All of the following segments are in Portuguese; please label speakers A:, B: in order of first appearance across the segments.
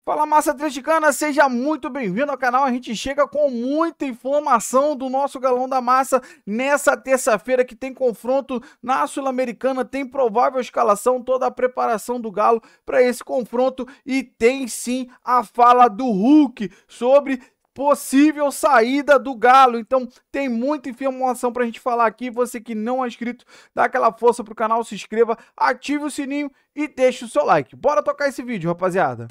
A: Fala, massa atleticana, seja muito bem-vindo ao canal. A gente chega com muita informação do nosso Galão da Massa nessa terça-feira, que tem confronto na Sul-Americana, tem provável escalação, toda a preparação do Galo para esse confronto e tem sim a fala do Hulk sobre possível saída do Galo. Então tem muita informação pra gente falar aqui. Você que não é inscrito, dá aquela força pro canal, se inscreva, ative o sininho e deixe o seu like. Bora tocar esse vídeo, rapaziada.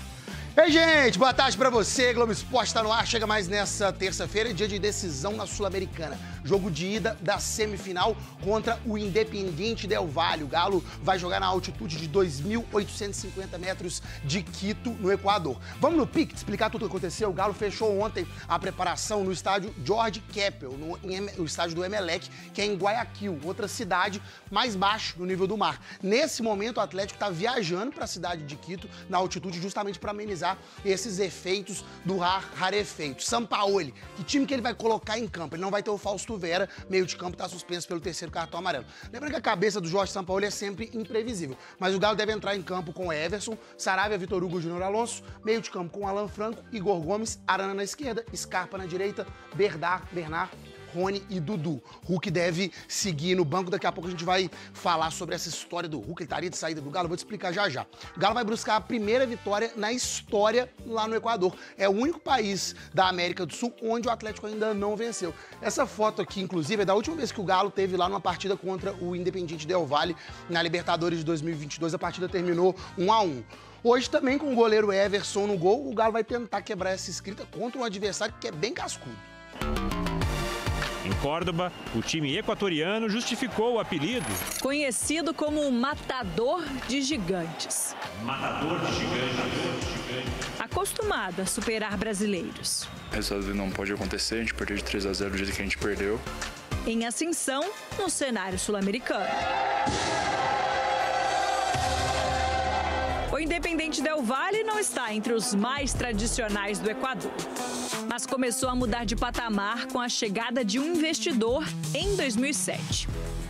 B: Ei, gente, boa tarde pra você. Globo Esporte tá no ar, chega mais nessa terça-feira, dia de decisão na Sul-Americana. Jogo de ida da semifinal contra o Independiente Del Valle. O Galo vai jogar na altitude de 2.850 metros de Quito, no Equador. Vamos no pique explicar tudo o que aconteceu. O Galo fechou ontem a preparação no estádio Jorge Keppel, no estádio do Emelec, que é em Guayaquil, outra cidade mais baixo no nível do mar. Nesse momento, o Atlético tá viajando para a cidade de Quito, na altitude, justamente para amenizar esses efeitos do rarefeito. Sampaoli, que time que ele vai colocar em campo? Ele não vai ter o Fausto Vera, meio de campo está suspenso pelo terceiro cartão amarelo. Lembrando que a cabeça do Jorge Sampaoli é sempre imprevisível, mas o Galo deve entrar em campo com Everson, Saravia, Vitor Hugo, Júnior Alonso, meio de campo com Alan Franco, Igor Gomes, Arana na esquerda, Scarpa na direita, Bernard, Rony e Dudu. Hulk deve seguir no banco. Daqui a pouco a gente vai falar sobre essa história do Hulk. Ele estaria de saída do Galo, vou te explicar já já. O Galo vai buscar a primeira vitória na história lá no Equador. É o único país da América do Sul onde o Atlético ainda não venceu. Essa foto aqui, inclusive, é da última vez que o Galo teve lá numa partida contra o Independiente Del Valle na Libertadores de 2022. A partida terminou 1-1. Hoje também, com o goleiro Everson no gol, o Galo vai tentar quebrar essa escrita contra um adversário que é bem cascudo.
C: Em Córdoba, o time equatoriano justificou o apelido.
D: Conhecido como o Matador de Gigantes.
C: Matador de Gigantes.
D: Acostumado a superar brasileiros.
E: O resultado não pode acontecer, a gente perdeu de 3-0 do jeito que a gente perdeu.
D: Em ascensão, no cenário sul-americano. O Independiente Del Valle não está entre os mais tradicionais do Equador, mas começou a mudar de patamar com a chegada de um investidor em 2007.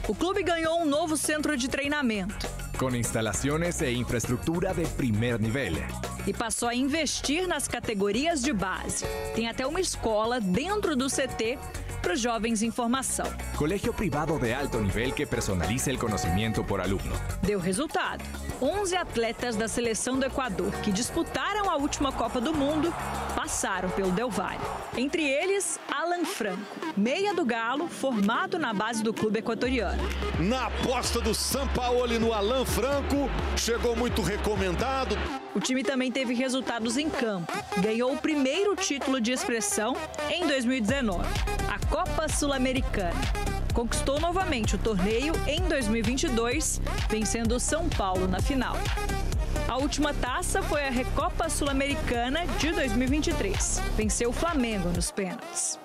D: O clube ganhou um novo centro de treinamento,
F: com instalações e infraestrutura de primeiro nível,
D: e passou a investir nas categorias de base. Tem até uma escola dentro do CT para os jovens em formação.
F: Colégio privado de alto nível que personaliza o conhecimento por aluno.
D: Deu resultado. 11 atletas da seleção do Equador que disputaram a última Copa do Mundo passaram pelo Del Valle. Entre eles, Alan Franco, meia do Galo, formado na base do clube equatoriano.
G: Na aposta do Sampaoli no Alan Franco, chegou muito recomendado.
D: O time também teve resultados em campo. Ganhou o primeiro título de expressão em 2019, a Copa Sul-Americana. Conquistou novamente o torneio em 2022, vencendo o São Paulo na final. A última taça foi a Recopa Sul-Americana de 2023. Venceu o Flamengo nos pênaltis.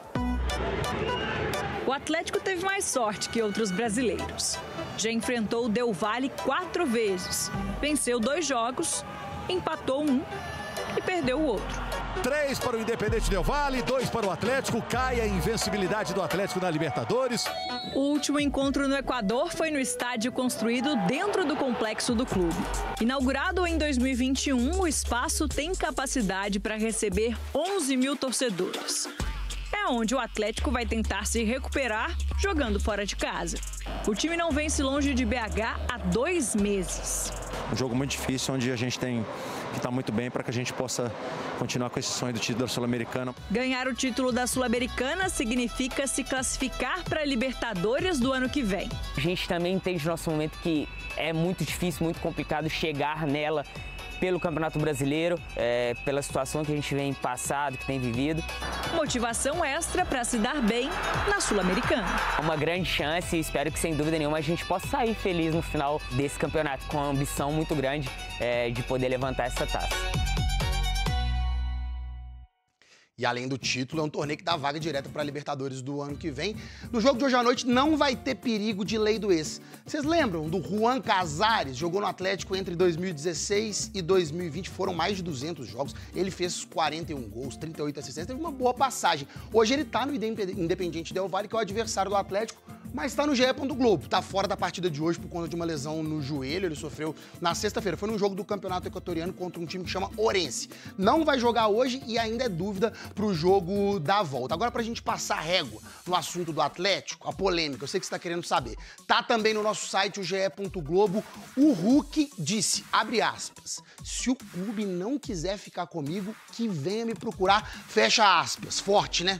D: O Atlético teve mais sorte que outros brasileiros. Já enfrentou o Del Valle 4 vezes. Venceu 2 jogos, empatou 1 e perdeu o outro.
G: 3 para o Independiente Del Valle, 2 para o Atlético. Cai a invencibilidade do Atlético na Libertadores.
D: O último encontro no Equador foi no estádio construído dentro do complexo do clube. Inaugurado em 2021, o espaço tem capacidade para receber 11 mil torcedores. É onde o Atlético vai tentar se recuperar jogando fora de casa. O time não vence longe de BH há 2 meses.
H: Um jogo muito difícil, onde a gente tem que estar muito bem para que a gente possa continuar com esse sonho do título da Sul-Americana.
D: Ganhar o título da Sul-Americana significa se classificar para a Libertadores do ano que vem.
I: A gente também entende no nosso momento que é muito difícil, muito complicado chegar nela pelo Campeonato Brasileiro, pela situação que a gente vem passado, que tem vivido.
D: Motivação extra para se dar bem na Sul-Americana.
I: Uma grande chance e espero que, sem dúvida nenhuma, a gente possa sair feliz no final desse campeonato, com uma ambição muito grande de poder levantar essa taça.
B: E além do título, é um torneio que dá vaga direta para a Libertadores do ano que vem. No jogo de hoje à noite não vai ter perigo de lei do ex. Vocês lembram do Juan Casares? Jogou no Atlético entre 2016 e 2020, foram mais de 200 jogos. Ele fez 41 gols, 38 assistências, teve uma boa passagem. Hoje ele está no Independiente Del Valle, que é o adversário do Atlético. mas tá no GE. Globo. Tá fora da partida de hoje por conta de uma lesão no joelho. Ele sofreu na sexta-feira. Foi num jogo do Campeonato Equatoriano contra um time que chama Orense. Não vai jogar hoje e ainda é dúvida pro jogo da volta. Agora, pra gente passar a régua no assunto do Atlético, a polêmica, eu sei que você tá querendo saber. Tá também no nosso site, o GE.globo. O Hulk disse, abre aspas, se o clube não quiser ficar comigo, que venha me procurar, fecha aspas. Forte, né?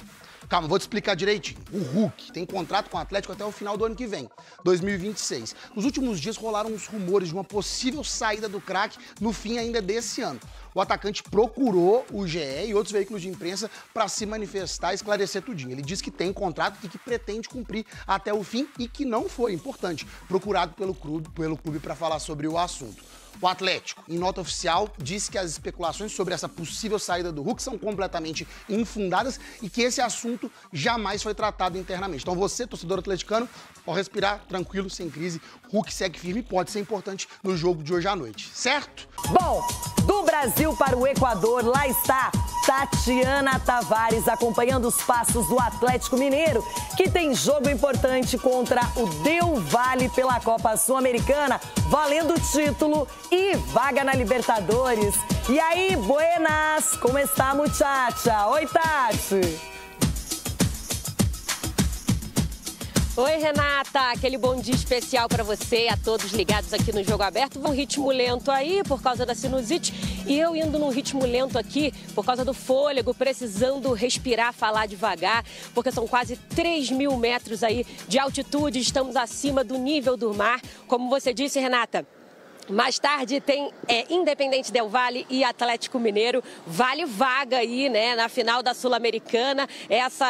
B: Calma, vou te explicar direitinho. O Hulk tem contrato com o Atlético até o final do ano que vem, 2026. Nos últimos dias rolaram uns rumores de uma possível saída do craque no fim ainda desse ano. O atacante procurou o GE e outros veículos de imprensa para se manifestar e esclarecer tudinho. Ele disse que tem contrato e que pretende cumprir até o fim e que não foi, importante, procurado pelo clube para falar sobre o assunto. O Atlético, em nota oficial, disse que as especulações sobre essa possível saída do Hulk são completamente infundadas e que esse assunto jamais foi tratado internamente. Então você, torcedor atleticano, pode respirar tranquilo, sem crise. Hulk segue firme e pode ser importante no jogo de hoje à noite, certo?
J: Bom, do Brasil para o Equador, lá está Tatiana Tavares acompanhando os passos do Atlético Mineiro, que tem jogo importante contra o Del Valle pela Copa Sul-Americana, valendo título e vaga na Libertadores. E aí, buenas, como está, muchacha? Oi, Tati.
K: Oi, Renata, aquele bom dia especial para você, a todos ligados aqui no Jogo Aberto. Um ritmo lento aí por causa da sinusite e eu indo num ritmo lento aqui por causa do fôlego, precisando respirar, falar devagar, porque são quase 3.000 metros aí de altitude, estamos acima do nível do mar. Como você disse, Renata, mais tarde tem Independente Del Valle e Atlético Mineiro. Vale vaga aí, né, na final da Sul-Americana.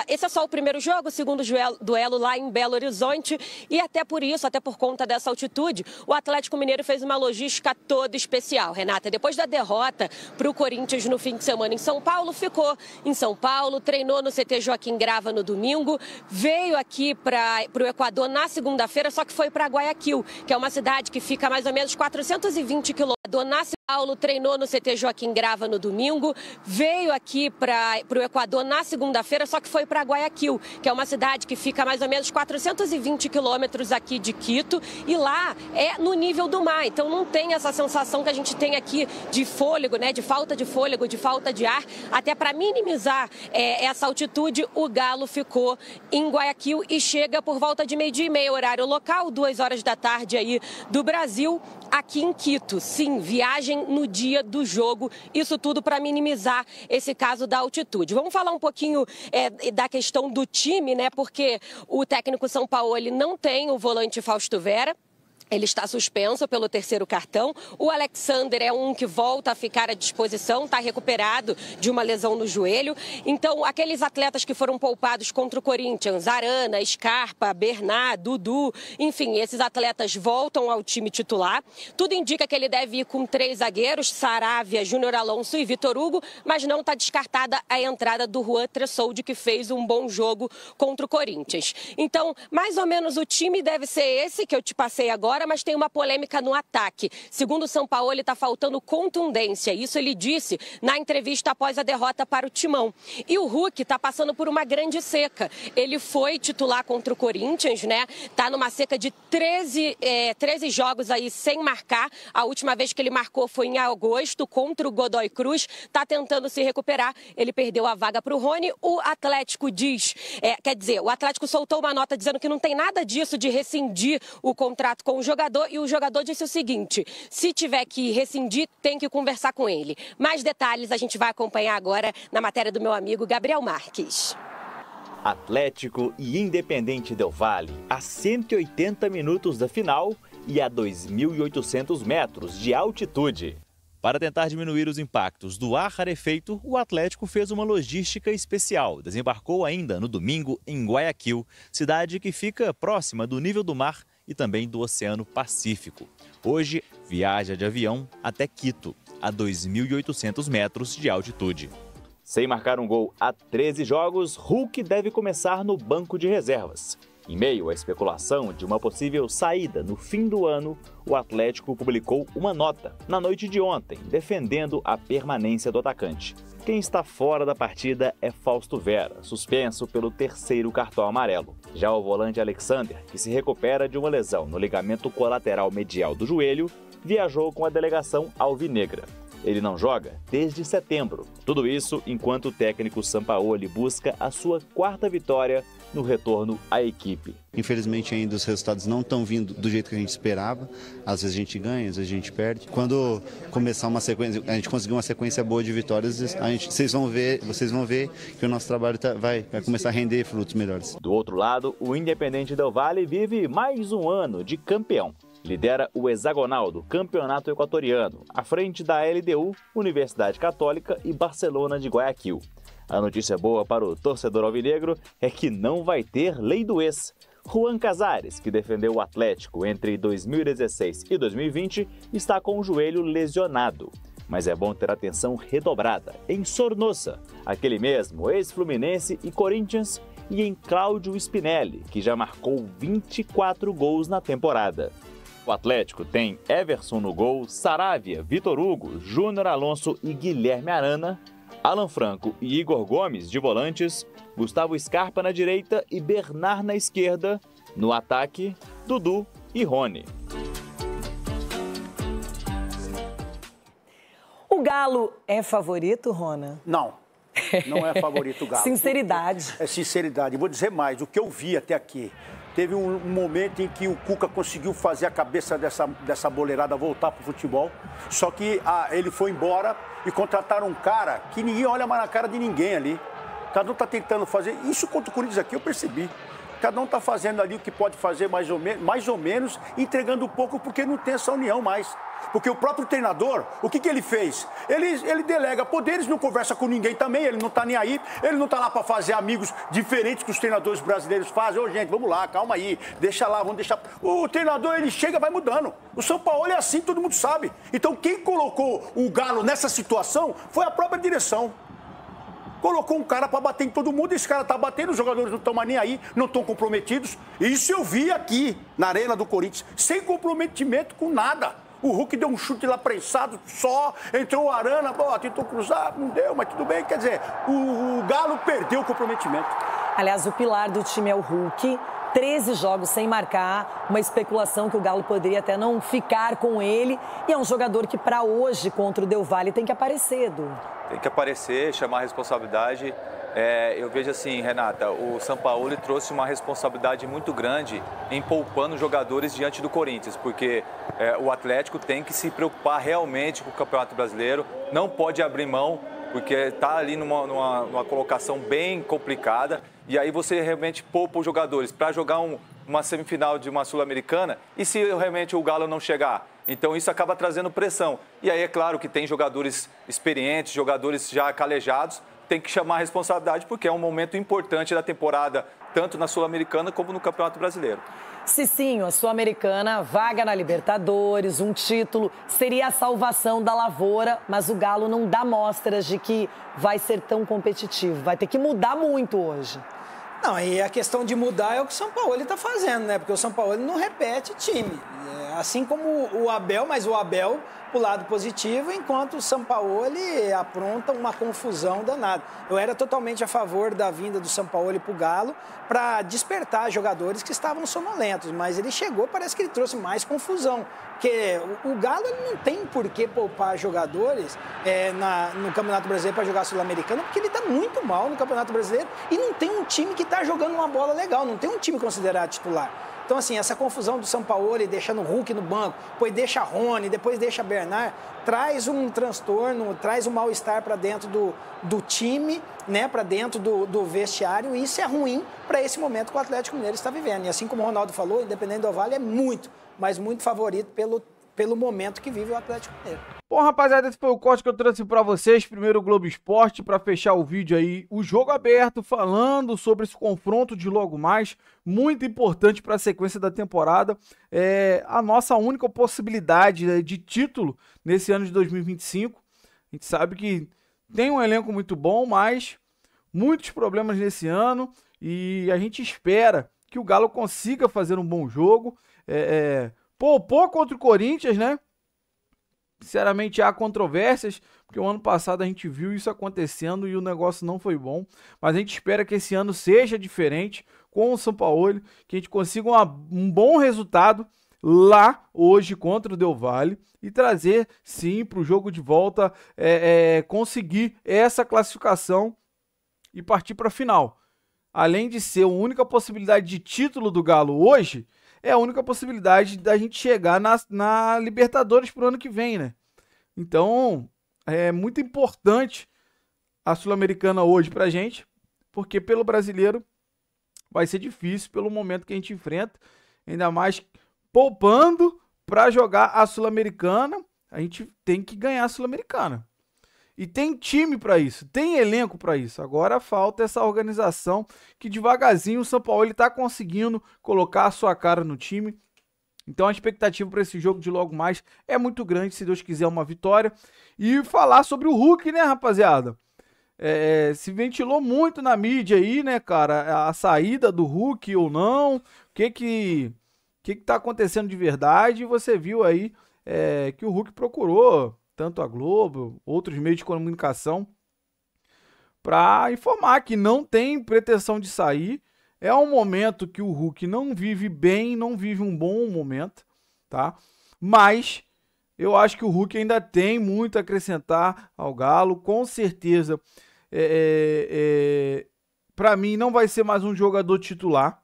K: Esse é só o primeiro jogo, o segundo duelo lá em Belo Horizonte. E até por isso, até por conta dessa altitude, o Atlético Mineiro fez uma logística toda especial. Renata, depois da derrota para o Corinthians no fim de semana em São Paulo, ficou em São Paulo, treinou no CT Joaquim Grava no domingo, veio aqui para o Equador na segunda-feira, só que foi para Guayaquil, que é uma cidade que fica mais ou menos 420 quilômetros. Na São Paulo, treinou no CT Joaquim Grava no domingo, veio aqui para o Equador na segunda-feira, só que foi para Guayaquil, que é uma cidade que fica mais ou menos 420 quilômetros aqui de Quito, e lá é no nível do mar, então não tem essa sensação que a gente tem aqui de fôlego, né, de falta de fôlego, de falta de ar. Até para minimizar essa altitude, o Galo ficou em Guayaquil e chega por volta de 12h30, horário local, 2h da tarde aí do Brasil, aqui em Quito. Sim, viagem no dia do jogo, isso tudo para minimizar esse caso da altitude. Vamos falar um pouquinho da questão do time, né? Porque o técnico São Paulo ele não tem o volante Fausto Vera. Ele está suspenso pelo terceiro cartão. O Alexander é um que volta a ficar à disposição, está recuperado de uma lesão no joelho. Então, aqueles atletas que foram poupados contra o Corinthians, Arana, Scarpa, Bernard, Dudu, enfim, esses atletas voltam ao time titular. Tudo indica que ele deve ir com 3 zagueiros, Saravia, Júnior Alonso e Vitor Hugo, mas não está descartada a entrada do Juan Tressoldi, que fez um bom jogo contra o Corinthians. Então, mais ou menos o time deve ser esse que eu te passei agora, mas tem uma polêmica no ataque. Segundo o São Paulo, está faltando contundência. Isso ele disse na entrevista após a derrota para o Timão. E o Hulk está passando por uma grande seca. Ele foi titular contra o Corinthians, né? Está numa seca de 13 jogos aí sem marcar. A última vez que ele marcou foi em agosto contra o Godoy Cruz. Está tentando se recuperar. Ele perdeu a vaga para o Rony. O Atlético diz, o Atlético soltou uma nota dizendo que não tem nada disso de rescindir o contrato com o jogador, e o jogador disse o seguinte: se tiver que rescindir, tem que conversar com ele. Mais detalhes a gente vai acompanhar agora na matéria do meu amigo Gabriel Marques.
L: Atlético e Independente Del Valle, a 180 minutos da final e a 2.800 metros de altitude. Para tentar diminuir os impactos do ar rarefeito, o Atlético fez uma logística especial. Desembarcou ainda no domingo em Guayaquil, cidade que fica próxima do nível do mar e também do Oceano Pacífico. Hoje, viaja de avião até Quito, a 2.800 metros de altitude. Sem marcar um gol há 13 jogos, Hulk deve começar no banco de reservas. Em meio à especulação de uma possível saída no fim do ano, o Atlético publicou uma nota na noite de ontem, defendendo a permanência do atacante. Quem está fora da partida é Fausto Vera, suspenso pelo terceiro cartão amarelo. Já o volante Alexander, que se recupera de uma lesão no ligamento colateral medial do joelho, viajou com a delegação alvinegra. Ele não joga desde setembro. Tudo isso enquanto o técnico Sampaoli busca a sua 4ª vitória no retorno à equipe.
M: Infelizmente ainda os resultados não estão vindo do jeito que a gente esperava. Às vezes a gente ganha, às vezes a gente perde. Quando começar uma sequência, a gente conseguir uma sequência boa de vitórias, vocês vão ver que o nosso trabalho vai começar a render frutos melhores.
L: Do outro lado, o Independente Del Valle vive mais um ano de campeão. Lidera o hexagonal do Campeonato Equatoriano, à frente da LDU, Universidade Católica e Barcelona de Guayaquil. A notícia boa para o torcedor alvinegro é que não vai ter lei do ex. Juan Casares, que defendeu o Atlético entre 2016 e 2020, está com o joelho lesionado. Mas é bom ter atenção redobrada em Sornosa, aquele mesmo ex-Fluminense e Corinthians, e em Cláudio Spinelli, que já marcou 24 gols na temporada. O Atlético tem Everson no gol, Saravia, Vitor Hugo, Júnior Alonso e Guilherme Arana, Alan Franco e Igor Gomes de volantes, Gustavo Scarpa na direita e Bernard na esquerda. No ataque, Dudu e Rony.
J: O Galo é favorito, Rona?
N: Não, não é favorito o Galo.
J: Sinceridade.
N: É sinceridade. Vou dizer mais, o que eu vi até aqui. Teve um momento em que o Cuca conseguiu fazer a cabeça dessa boleirada voltar para o futebol. Só que ele foi embora e contrataram um cara que ninguém olha mais na cara de ninguém ali. Cada um está tentando fazer. Isso contra o Corinthians aqui eu percebi. Cada um está fazendo ali o que pode fazer mais ou menos, entregando um pouco porque não tem essa união mais. Porque o próprio treinador, o que ele fez? Ele delega poderes, não conversa com ninguém também, ele não está nem aí, ele não está lá para fazer amigos diferentes que os treinadores brasileiros fazem. Ô, gente, vamos lá, calma aí, deixa lá, vamos deixar... O treinador, ele chega e vai mudando. O São Paulo é assim, todo mundo sabe. Então, quem colocou o Galo nessa situação foi a própria direção. Colocou um cara para bater em todo mundo, esse cara tá batendo, os jogadores não estão mais nem aí, não estão comprometidos. Isso eu vi aqui, na Arena do Corinthians, sem comprometimento com nada. O Hulk deu um chute lá prensado só, entrou o Arana, tentou cruzar, não deu, mas tudo bem. Quer dizer, o Galo perdeu o comprometimento.
J: Aliás, o pilar do time é o Hulk. 13 jogos sem marcar, uma especulação que o Galo poderia até não ficar com ele. E é um jogador que, para hoje, contra o Del Valle, tem que aparecer, Edu.
O: Tem que aparecer, chamar a responsabilidade. Eu vejo assim, Renata, o Sampaoli trouxe uma responsabilidade muito grande em poupando jogadores diante do Corinthians, porque o Atlético tem que se preocupar realmente com o Campeonato Brasileiro, não pode abrir mão, porque está ali numa colocação bem complicada, e aí você realmente poupa os jogadores para jogar uma semifinal de uma Sul-Americana, e se realmente o Galo não chegar? Então isso acaba trazendo pressão. E aí é claro que tem jogadores experientes, jogadores já calejados, tem que chamar a responsabilidade porque é um momento importante da temporada, tanto na Sul-Americana como no Campeonato Brasileiro.
J: Cicinho, a Sul-Americana, vaga na Libertadores, um título, seria a salvação da lavoura, mas o Galo não dá mostras de que vai ser tão competitivo, vai ter que mudar muito hoje.
P: Não, e a questão de mudar é o que o Sampaoli está fazendo, né? Porque o Sampaoli não repete time. Assim como o Abel, mas o Abel pro lado positivo, enquanto o Sampaoli apronta uma confusão danada. Eu era totalmente a favor da vinda do Sampaoli pro Galo para despertar jogadores que estavam sonolentos, mas ele chegou, parece que ele trouxe mais confusão. Porque o Galo ele não tem por que poupar jogadores no Campeonato Brasileiro para jogar Sul-Americano, porque ele está muito mal no Campeonato Brasileiro e não tem um time que está jogando uma bola legal, não tem um time considerado titular. Então, assim, essa confusão do Sampaoli deixando o Hulk no banco, depois deixa Rony, depois deixa Bernard, traz um transtorno, traz um mal-estar para dentro do time, né, para dentro do vestiário, e isso é ruim para esse momento que o Atlético Mineiro está vivendo. E assim como o Ronaldo falou, o Independente Del Valle é muito, mas muito favorito pelo momento que vive o Atlético Mineiro.
A: Bom, rapaziada, esse foi o corte que eu trouxe pra vocês. Primeiro o Globo Esporte, pra fechar o vídeo aí, o Jogo Aberto, falando sobre esse confronto de logo mais, muito importante pra sequência da temporada. É a nossa única possibilidade de título nesse ano de 2025. A gente sabe que tem um elenco muito bom, mas muitos problemas nesse ano, e a gente espera que o Galo consiga fazer um bom jogo. Poupou contra o Corinthians, né? Sinceramente, há controvérsias, porque o ano passado a gente viu isso acontecendo e o negócio não foi bom. Mas a gente espera que esse ano seja diferente com o Sampaoli, que a gente consiga um bom resultado lá hoje contra o Del Valle e trazer, sim, para o jogo de volta, conseguir essa classificação e partir para a final. Além de ser a única possibilidade de título do Galo hoje, é a única possibilidade da gente chegar na Libertadores pro ano que vem, né? Então, é muito importante a Sul-Americana hoje pra gente, porque pelo brasileiro vai ser difícil pelo momento que a gente enfrenta, ainda mais poupando para jogar a Sul-Americana, a gente tem que ganhar a Sul-Americana. E tem time para isso, tem elenco para isso. Agora falta essa organização que devagarzinho o Sampaoli está conseguindo colocar a sua cara no time. Então a expectativa para esse jogo de logo mais é muito grande, se Deus quiser uma vitória. E falar sobre o Hulk, né, rapaziada? Se ventilou muito na mídia aí, né, cara? A saída do Hulk ou não. O que tá acontecendo de verdade? Você viu aí que o Hulk procurou tanto a Globo, outros meios de comunicação, para informar que não tem pretensão de sair. É um momento que o Hulk não vive bem, não vive um bom momento, tá? Mas eu acho que o Hulk ainda tem muito a acrescentar ao Galo, com certeza. Para mim não vai ser mais um jogador titular.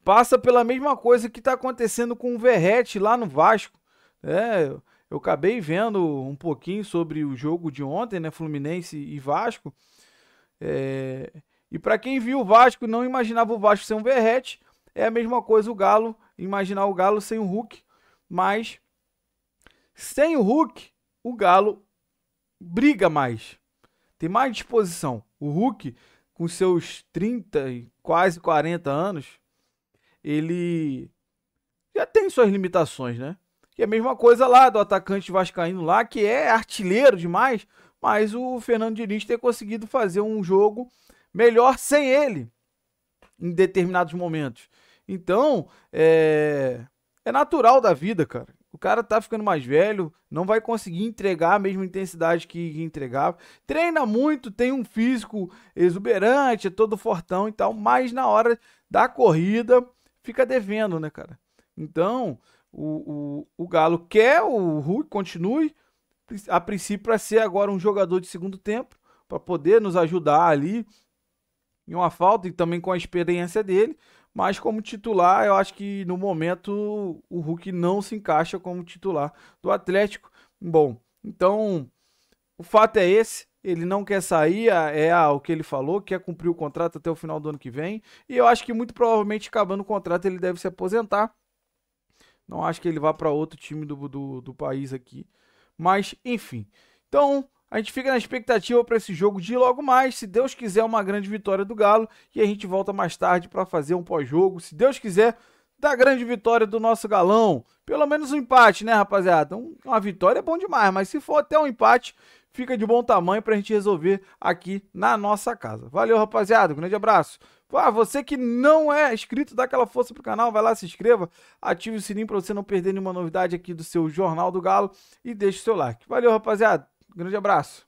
A: Passa pela mesma coisa que está acontecendo com o Verratti lá no Vasco. Eu acabei vendo um pouquinho sobre o jogo de ontem, né? Fluminense e Vasco. E para quem viu o Vasco e não imaginava o Vasco sem um Verratti, é a mesma coisa o Galo, imaginar o Galo sem o Hulk. Mas sem o Hulk, o Galo briga mais. Tem mais disposição. O Hulk, com seus 30 e quase 40 anos, ele já tem suas limitações, né? Que é a mesma coisa lá do atacante vascaíno lá, que é artilheiro demais, mas o Fernando Diniz tem conseguido fazer um jogo melhor sem ele, em determinados momentos. Então, é natural da vida, cara. O cara tá ficando mais velho, não vai conseguir entregar a mesma intensidade que entregava. Treina muito, tem um físico exuberante, é todo fortão e tal, mas na hora da corrida fica devendo, né, cara? Então, o Galo quer o Hulk continue, a princípio, para ser agora um jogador de segundo tempo, para poder nos ajudar ali em uma falta e também com a experiência dele, mas como titular, eu acho que no momento o Hulk não se encaixa como titular do Atlético. Bom, então o fato é esse, ele não quer sair, o que ele falou, quer cumprir o contrato até o final do ano que vem, e eu acho que muito provavelmente acabando o contrato ele deve se aposentar. Não acho que ele vá para outro time do país aqui. Mas, enfim. Então, a gente fica na expectativa para esse jogo de logo mais. Se Deus quiser, uma grande vitória do Galo. E a gente volta mais tarde para fazer um pós-jogo. Se Deus quiser, da grande vitória do nosso Galão. Pelo menos um empate, né, rapaziada? Uma vitória é bom demais. Mas se for até um empate, fica de bom tamanho para a gente resolver aqui na nossa casa. Valeu, rapaziada. Um grande abraço. Você que não é inscrito, dá aquela força pro canal, vai lá, se inscreva, ative o sininho para você não perder nenhuma novidade aqui do seu Jornal do Galo e deixe o seu like. Valeu, rapaziada. Grande abraço.